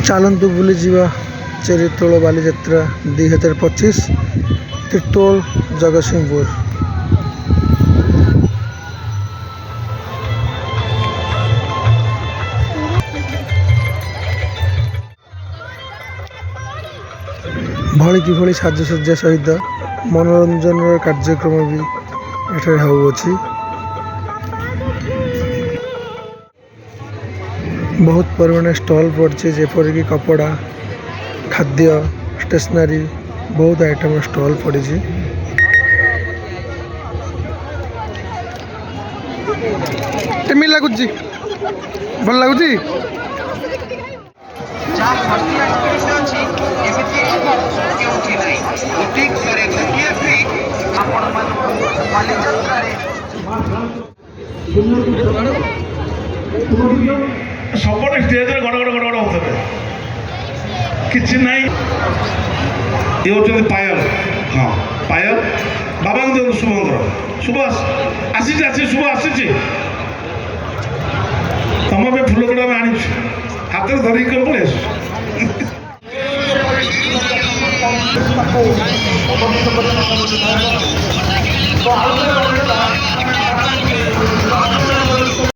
ଚାଲନ୍ତୁ ବୁଲିଯିବା ଚେରିତୋଳ ବାଲିଯାତ୍ରା 2025 ତିର୍ତ୍ତୋଲ ଜଗତସିଂହପୁର। ଭଳି କିଭଳି ସାଜସଜ୍ଜା ସହିତ ମନୋରଞ୍ଜନର କାର୍ଯ୍ୟକ୍ରମ ବି ଏଠାରେ ହେଉଅଛି। ବହୁତ ପରିମାଣରେ ଷ୍ଟଲ୍ ପଡ଼ିଛି, ଯେପରିକି କପଡ଼ା, ଖାଦ୍ୟ, ଷ୍ଟେସନାରୀ, ବହୁତ ଆଇଟମର ଷ୍ଟଲ୍ ପଡ଼ିଛି। କେମିତି ଲାଗୁଛି? ଭଲ ଲାଗୁଛି? ସବୁବେଳେ ଷ୍ଟେଜରେ ଗଡ଼ ଗଡ଼ ଗଡ଼ ଗଡ଼ ହେଉଥିବେ, କିଛି ନାହିଁ। ଇଏ ହେଉଛନ୍ତି ପାୟଲ। ହଁ, ପାୟଲ ବାବାଙ୍କୁ ଦିଅନ୍ତୁ ଶୁଭଙ୍କର। ଶୁଭ ଆସିଛି ଶୁଭ ଆସିଛି। ତମ ପାଇଁ ଫୁଲ ତୋଡ଼ା ଆମେ ଆଣିଛୁ, ହାତରେ ଧରିକି କ'ଣ ପଳେଇ ଆସୁ।